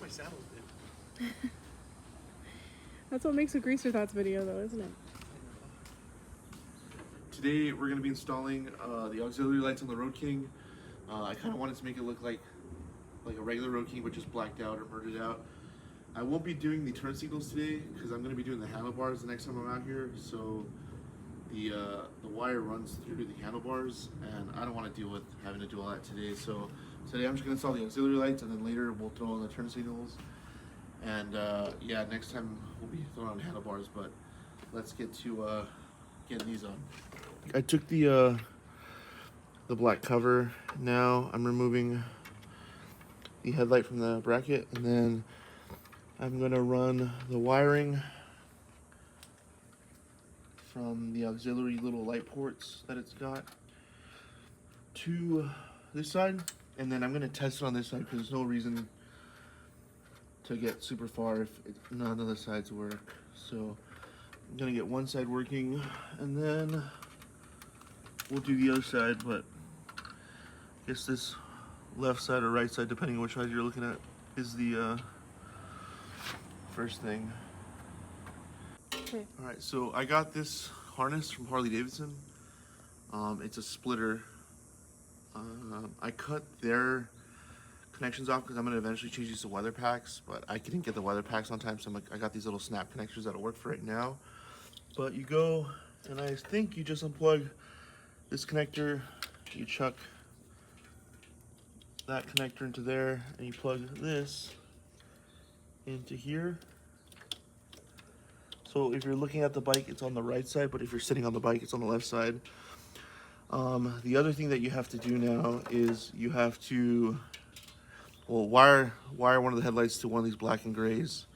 my saddle did. That's what makes a Greaser Thoughts video though, isn't it? Today we're going to be installing the auxiliary lights on the Road King. I kind of wanted to make it look like a regular Road King, but just blacked out or murdered out. I won't be doing the turn signals today because I'm going to be doing the handlebars the next time I'm out here. So the wire runs through the handlebars, and I don't want to deal with having to do all that today. So today I'm just going to install the auxiliary lights, and then later we'll throw on the turn signals. And yeah, next time we'll be throwing on handlebars. But let's get to getting these on. I took the black cover. Now I'm removing the headlight from the bracket, and then I'm gonna run the wiring from the auxiliary little light ports that it's got to this side, and then I'm gonna test it on this side because there's no reason to get super far if none of the sides work. So I'm gonna get one side working, and then we'll do the other side. But I guess this left side or right side, depending on which side you're looking at, is the first thing. Okay. All right, so I got this harness from Harley Davidson. It's a splitter. I cut their connections off because I'm gonna eventually change these to weather packs, but I didn't get the weather packs on time, so I got these little snap connectors that'll work for right now. But you go, and I think you just unplug this connector, you chuck that connector into there, and you plug this into here. So if you're looking at the bike, it's on the right side, but if you're sitting on the bike, it's on the left side. The other thing that you have to do now is you have to, well, wire one of the headlights to one of these black and grays.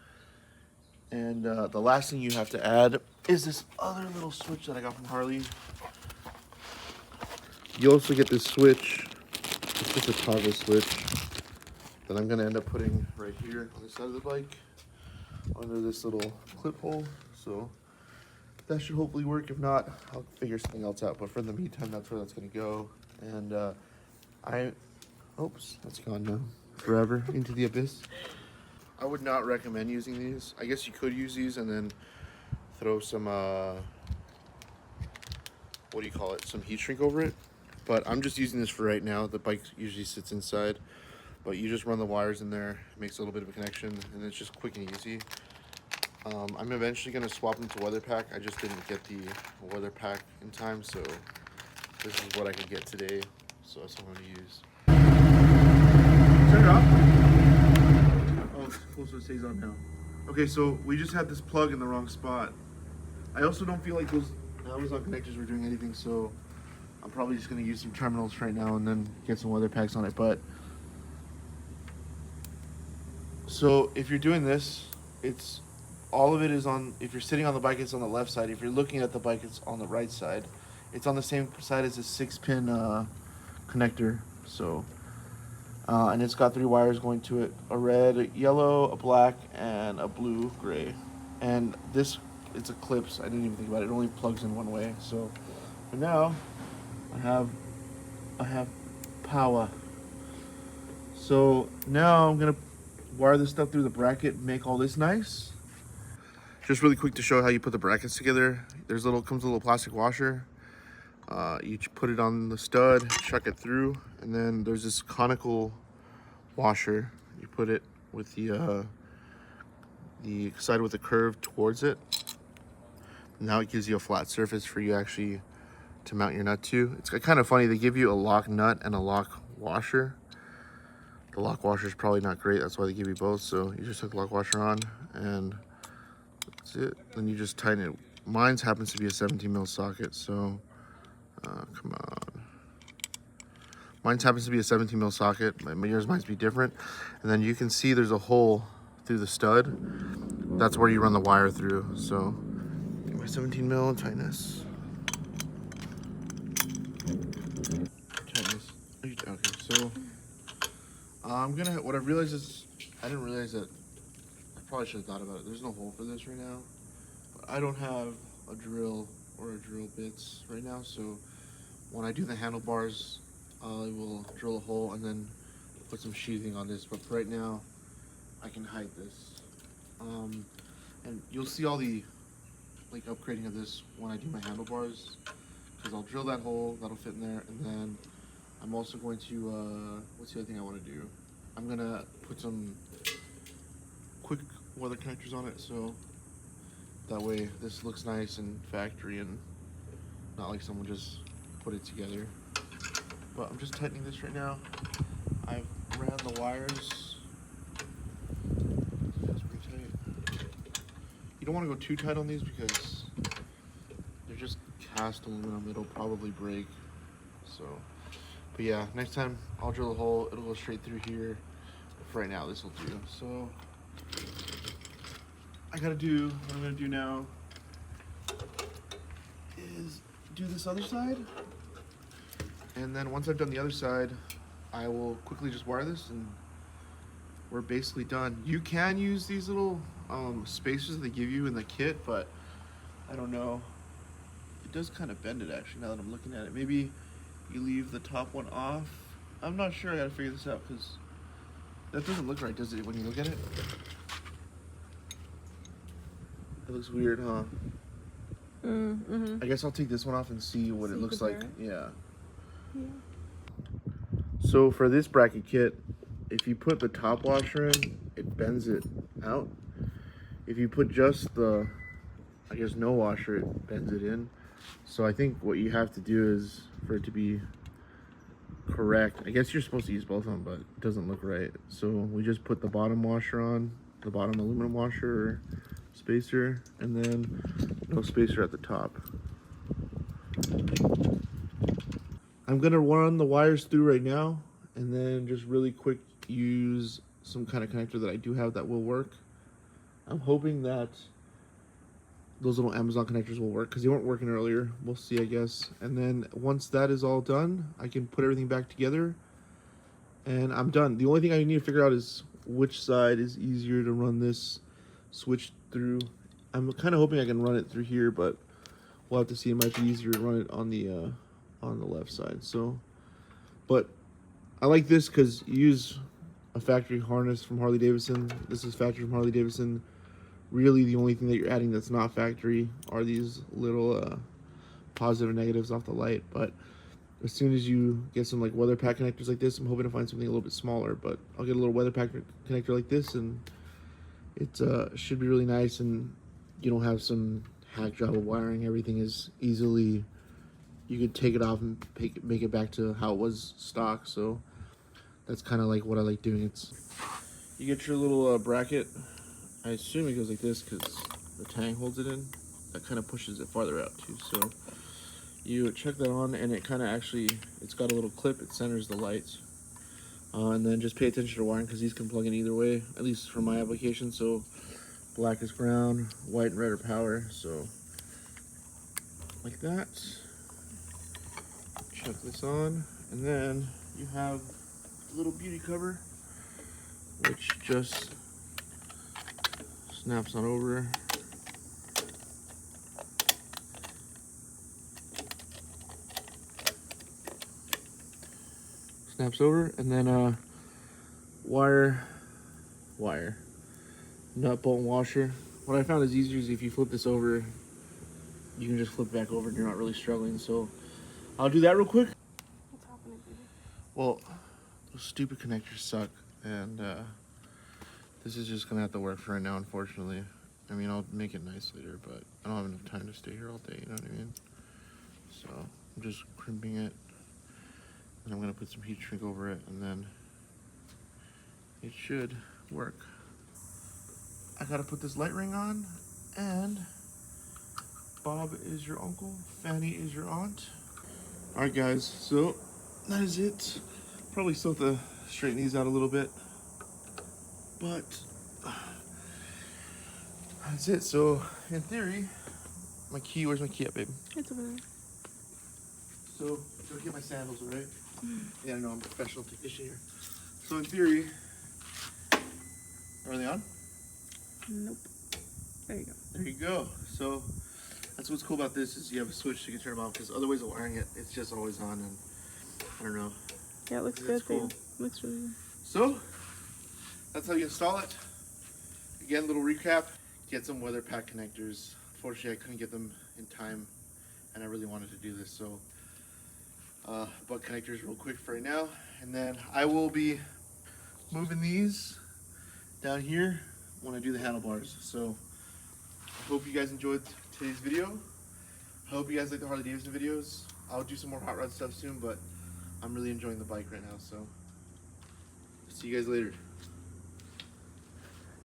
And the last thing you have to add is this other little switch that I got from Harley. You also get this switch. It's just a toggle switch that I'm gonna end up putting right here on the side of the bike under this little clip hole. So that should hopefully work. If not, I'll figure something else out. But for the meantime, that's where that's gonna go. And oops, that's gone now. Forever into the abyss. I would not recommend using these. I guess you could use these and then throw some, what do you call it? Some heat shrink over it. But I'm just using this for right now. The bike usually sits inside, but you just run the wires in there. It makes a little bit of a connection, and it's just quick and easy. I'm eventually gonna swap them to weather pack. I just didn't get the weather pack in time, so this is what I could get today. So that's what I'm gonna use. Turn it off. Oh, it's supposed to stays on now. Okay, so we just had this plug in the wrong spot. I also don't feel like those Amazon connectors were doing anything, so I'm probably just gonna use some terminals right now and then get some weather packs on it. But so if you're doing this, it's all of it is on. If you're sitting on the bike, it's on the left side. If you're looking at the bike, it's on the right side. It's on the same side as a 6-pin connector. So and it's got 3 wires going to it: a red, a yellow, a black, and a blue gray. And this, it's a clips. I didn't even think about it. It only plugs in one way. So for now, I have power. So now I'm gonna wire this stuff through the bracket, make all this nice. Just really quick to show how you put the brackets together. Comes a little plastic washer. You put it on the stud, chuck it through, and then there's this conical washer. You put it with the side with the curve towards it. Now it gives you a flat surface for you actually to mount your nut to. It's kind of funny, they give you a lock nut and a lock washer. The lock washer is probably not great, that's why they give you both. So you just hook the lock washer on, and that's it. Then you just tighten it. Mine happens to be a 17 mil socket, so come on. Mine happens to be a 17 mil socket. Yours might be different. And then you can see there's a hole through the stud. That's where you run the wire through. So my 17 mil tightness. Okay, so what I've realized is, I didn't realize that, I probably should have thought about it. There's no hole for this right now. But I don't have a drill or a drill bits right now, so when I do the handlebars, I will drill a hole and then put some sheathing on this. But for right now, I can hide this. And you'll see all the like upgrading of this when I do my handlebars, because I'll drill that hole that'll fit in there, and then I'm also going to what's the other thing I want to do? I'm gonna put some quick weather connectors on it, so that way this looks nice and factory and not like someone just put it together. But I'm just tightening this right now. I've ran the wires. That's pretty tight. You don't want to go too tight on these because they're just cast aluminum. It'll probably break. So, but yeah, next time I'll drill a hole. It'll go straight through here. But for right now, this will do. So I gotta do what I'm gonna do now is do this other side, and then once I've done the other side, I will quickly just wire this and we're basically done. You can use these little spacers that they give you in the kit, but I don't know. It does kind of bend it actually, now that I'm looking at it. Maybe you leave the top one off. I'm not sure, I gotta figure this out because that doesn't look right, does it, when you look at it? It looks weird, huh? Mm-hmm. I guess I'll take this one off and see what So it you looks like. compare Yeah. Yeah. So for this bracket kit, if you put the top washer in, it bends it out. If you put just the, I guess, no washer, it bends it in. So I think what you have to do is, for it to be correct, I guess you're supposed to use both of them, but it doesn't look right. So we just put the bottom washer on, the bottom aluminum washer or spacer, and then no spacer at the top. I'm gonna run the wires through right now and then just really quick use some kind of connector that I do have that will work. I'm hoping that those little Amazon connectors will work because they weren't working earlier. We'll see, I guess. And then once that is all done, I can put everything back together and I'm done. The only thing I need to figure out is which side is easier to run this switch through. I'm kind of hoping I can run it through here, but we'll have to see. It might be easier to run it on the left side. So, but I like this because you use a factory harness from Harley Davidson. This is factory from Harley Davidson. Really, the only thing that you're adding that's not factory are these little positive and negatives off the light. But as soon as you get some like weather pack connectors like this, I'm hoping to find something a little bit smaller. But I'll get a little weather pack connector like this, and it should be really nice. And you don't have some hack job of wiring. Everything is easily. You could take it off and make it back to how it was stock. So that's kind of like what I like doing. It's you get your little bracket. I assume it goes like this because the tang holds it in. That kind of pushes it farther out too. So you check that on, and it kind of actually, it's got a little clip. It centers the lights. And then just pay attention to wiring because these can plug in either way, at least for my application. So black is ground, white and red are power. So like that. Chuck this on, and then you have a little beauty cover, which just snaps on over. Snaps over, and then wire, nut, bolt, and washer. What I found is easier is if you flip this over, you can just flip back over and you're not really struggling. So I'll do that real quick. What's happening, baby? Well, those stupid connectors suck, and this is just gonna have to work for right now, unfortunately. I mean, I'll make it nice later, but I don't have enough time to stay here all day, you know what I mean? So I'm just crimping it, and I'm gonna put some heat shrink over it, and then it should work. I gotta put this light ring on, and Bob is your uncle, Fanny is your aunt. All right, guys, so that is it. Probably still have to straighten these out a little bit, but that's it. So in theory, my key, where's my key at, babe? It's over there. So go get my sandals, all right? Yeah, I know I'm a professional technician here. So in theory, are they on? Nope. There you go. There you go. So that's what's cool about this is you have a switch so you can turn them off, because other ways of wiring it, it's just always on, and I don't know. Yeah, it looks That's good, cool. babe. Looks really good. So that's how you install it. again, little recap, get some weather pack connectors. Unfortunately, I couldn't get them in time, and I really wanted to do this, so butt connectors real quick for right now. And then I will be moving these down here when I do the handlebars. So I hope you guys enjoyed today's video. I hope you guys like the Harley Davidson videos. I'll do some more hot rod stuff soon, but I'm really enjoying the bike right now, so see you guys later.